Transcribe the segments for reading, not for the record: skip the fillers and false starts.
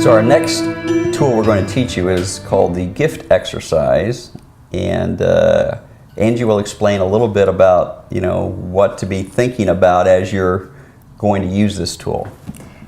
So our next tool we're going to teach you is called the gift exercise, and Angie will explain a little bit about what to be thinking about as you're going to use this tool.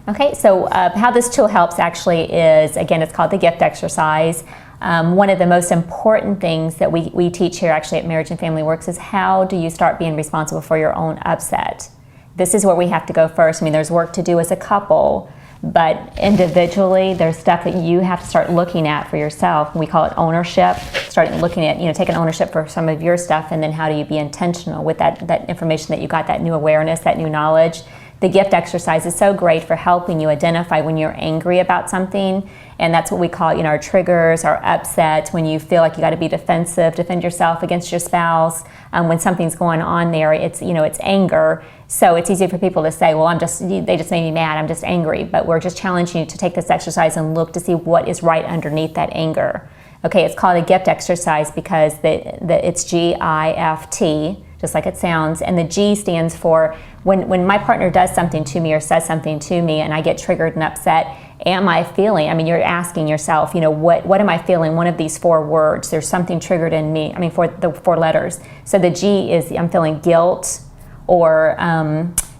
Okay, so how this tool helps actually is, again, it's called the gift exercise. One of the most important things that we teach here actually at Marriage and Family Works is how do you start being responsible for your own upset. This is where we have to go first. I mean, there's work to do as a couple, but individually there's stuff that you have to start looking at for yourself. We call it ownership, starting looking at, taking ownership for some of your stuff, and then how do you be intentional with that information that you got, that new awareness, that new knowledge. The gift exercise is so great for helping you identify when you're angry about something, and that's what we call, our triggers, our upsets, when you feel like you got to be defensive, defend yourself against your spouse. When something's going on there, it's anger. So it's easy for people to say, well, they just made me mad, I'm just angry. But we're just challenging you to take this exercise and look to see what is right underneath that anger. Okay, it's called a gift exercise because it's G-I-F-T, just like it sounds, and the G stands for when my partner does something to me or says something to me and I get triggered and upset, am I feeling, you're asking yourself, what am I feeling? One of these four words, there's something triggered in me, for the four letters. So the G is I'm feeling guilt or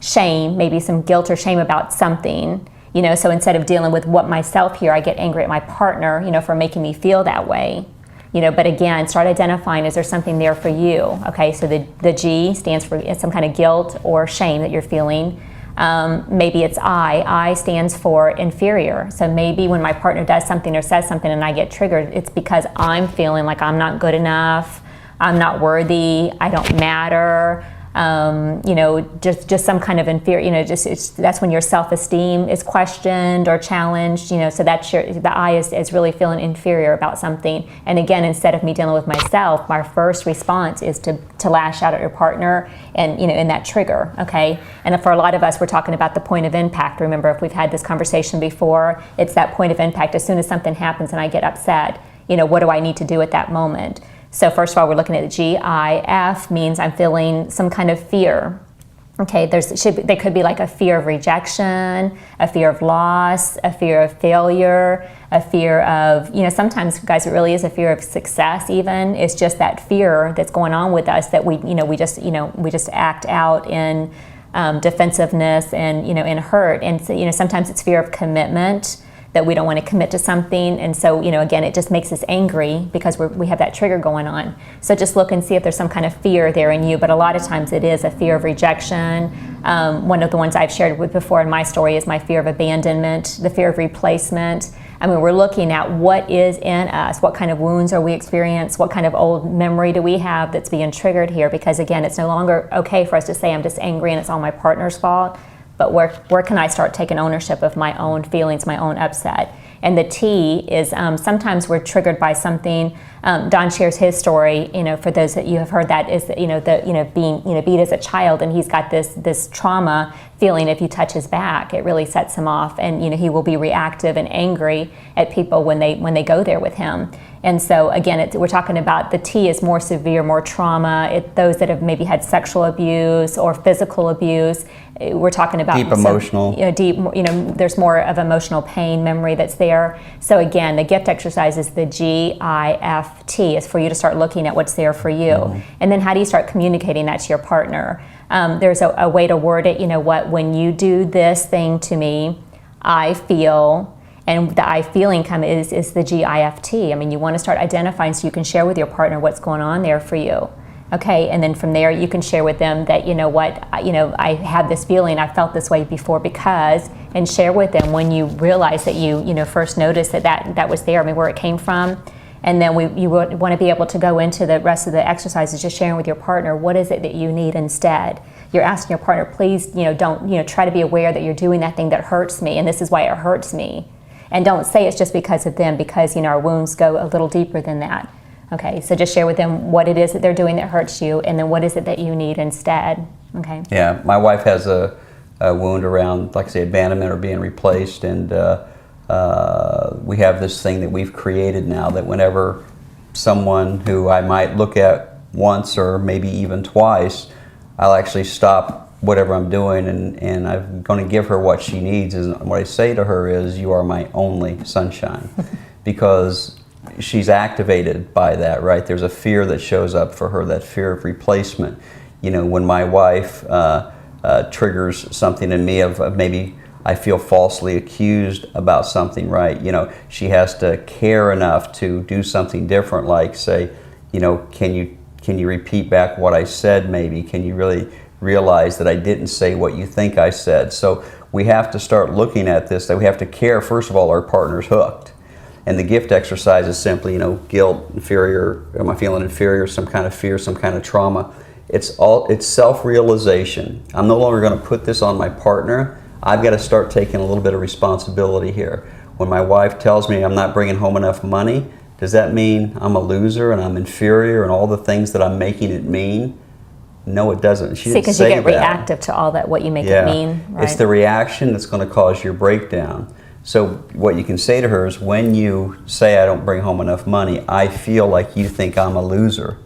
shame, maybe some guilt or shame about something. So instead of dealing with what myself here, I get angry at my partner, for making me feel that way. But again, start identifying, is there something there for you? Okay, so the G stands for some kind of guilt or shame that you're feeling. Maybe it's I stands for inferior. So maybe when my partner does something or says something and I get triggered, it's because I'm feeling like I'm not good enough, I'm not worthy, I don't matter. Just some kind of inferior, that's when your self-esteem is questioned or challenged, so that's the I is really feeling inferior about something. And again, instead of me dealing with myself, my first response is to lash out at your partner and, in that trigger, okay? And for a lot of us, we're talking about the point of impact. Remember, if we've had this conversation before, it's that point of impact. As soon as something happens and I get upset, what do I need to do at that moment? So first of all, we're looking at the G-I-F, means I'm feeling some kind of fear. Okay, there could be like a fear of rejection, a fear of loss, a fear of failure, a fear of, sometimes, guys, it really is a fear of success even. It's just that fear that's going on with us that we just act out in defensiveness and, in hurt. And, so, sometimes it's fear of commitment, that we don't want to commit to something, and so again, it just makes us angry because we have that trigger going on. So just look and see if there's some kind of fear there in you, but a lot of times it is a fear of rejection. One of the ones I've shared with before in my story is my fear of abandonment, the fear of replacement. We're looking at what is in us, what kind of wounds are we experiencing, what kind of old memory do we have that's being triggered here, because again, it's no longer okay for us to say I'm just angry and it's all my partner's fault. But where can I start taking ownership of my own feelings, my own upset? And the T is sometimes we're triggered by something. Don shares his story. For those that you have heard, that is being beat as a child, and he's got this trauma feeling. If you touch his back, it really sets him off, and he will be reactive and angry at people when they go there with him. And so again, we're talking about the T is more severe, more trauma. Those that have maybe had sexual abuse or physical abuse. We're talking about deep emotional. There's more of emotional pain memory that's there. So again, the gift exercise is the G-I-F-T. It's for you to start looking at what's there for you. Mm-hmm. And then how do you start communicating that to your partner? There's a way to word it, when you do this thing to me, I feel. And the I feeling is the G-I-F-T. You want to start identifying so you can share with your partner what's going on there for you. Okay, and then from there you can share with them that, I have this feeling, I felt this way before because, and share with them when you realize that you first noticed that was there, where it came from. And then you would want to be able to go into the rest of the exercises, just sharing with your partner, what is it that you need instead? You're asking your partner, please, don't, try to be aware that you're doing that thing that hurts me, and this is why it hurts me. And don't say it's just because of them, because our wounds go a little deeper than that. Okay, so just share with them what it is that they're doing that hurts you, and then what is it that you need instead. Okay. Yeah, my wife has a wound around, like I say, abandonment or being replaced, and we have this thing that we've created now that whenever someone who I might look at once or maybe even twice, I'll actually stop whatever I'm doing, and I'm going to give her what she needs. And what I say to her is, you are my only sunshine, because she's activated by that, right? There's a fear that shows up for her, that fear of replacement. You know, when my wife triggers something in me of maybe I feel falsely accused about something, right? You know, she has to care enough to do something different, like say, you know, can you repeat back what I said maybe? Can you really realize that I didn't say what you think I said? So we have to start looking at this, that we have to care, first of all, our partner's hooked. And the gift exercise is simply, you know, guilt, inferior, am I feeling inferior, some kind of fear, some kind of trauma. It's self-realization. I'm no longer going to put this on my partner. I've got to start taking a little bit of responsibility here. When my wife tells me I'm not bringing home enough money, does that mean I'm a loser and I'm inferior and all the things that I'm making it mean? No, it doesn't. She didn't Because say you get that. reactive to all that, what you make it mean, right? It's the reaction that's going to cause your breakdown. So what you can say to her is, when you say I don't bring home enough money, I feel like you think I'm a loser.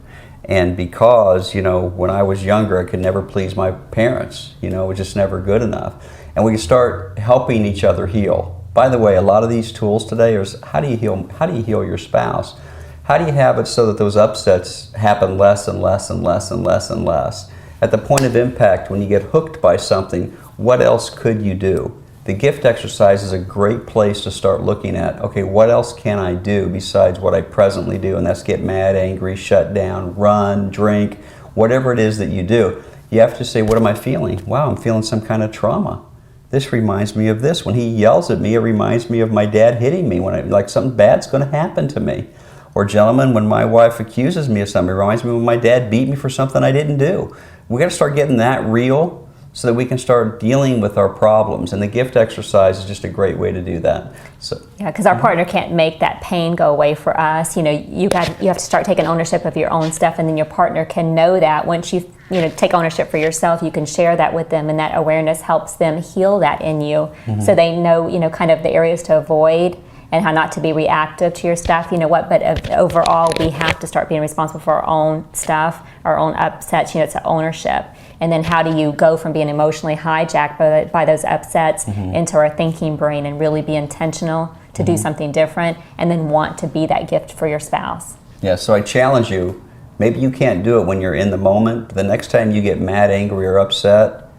And because, you know, when I was younger, I could never please my parents. You know, it was just never good enough. And we can start helping each other heal. By the way, a lot of these tools today is, how do you heal your spouse? How do you have it so that those upsets happen less and less and less and less and less? At the point of impact, when you get hooked by something, what else could you do? The gift exercise is a great place to start looking at, okay, what else can I do besides what I presently do? And that's get mad, angry, shut down, run, drink, whatever it is that you do. You have to say, what am I feeling? Wow, I'm feeling some kind of trauma. This reminds me of this. When he yells at me, it reminds me of my dad hitting me, when like something bad's going to happen to me. Or gentlemen, when my wife accuses me of something, it reminds me when my dad beat me for something I didn't do. We got to start getting that real, so that we can start dealing with our problems. And the gift exercise is just a great way to do that. So, yeah, because our partner can't make that pain go away for us. You know, you have to start taking ownership of your own stuff, and then your partner can know that. Once you take ownership for yourself, you can share that with them, and that awareness helps them heal that in you. So they know, kind of the areas to avoid and how not to be reactive to your stuff. You know what, but overall, we have to start being responsible for our own stuff, our own upsets. It's ownership. And then how do you go from being emotionally hijacked by those upsets into our thinking brain and really be intentional to do something different, and then want to be that gift for your spouse? Yeah, so I challenge you, maybe you can't do it when you're in the moment. The next time you get mad, angry, or upset,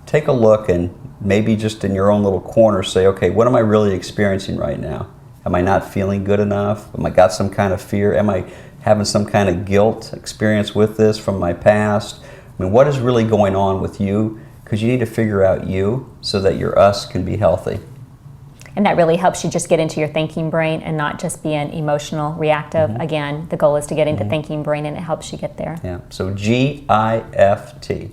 take a look and maybe just in your own little corner say, okay, what am I really experiencing right now? Am I not feeling good enough? Am I got some kind of fear? Am I having some kind of guilt experience with this from my past? I mean, what is really going on with you? Because you need to figure out you so that your us can be healthy. And that really helps you just get into your thinking brain and not just being emotional, reactive. Again, the goal is to get into thinking brain, and it helps you get there. Yeah, so GIFT.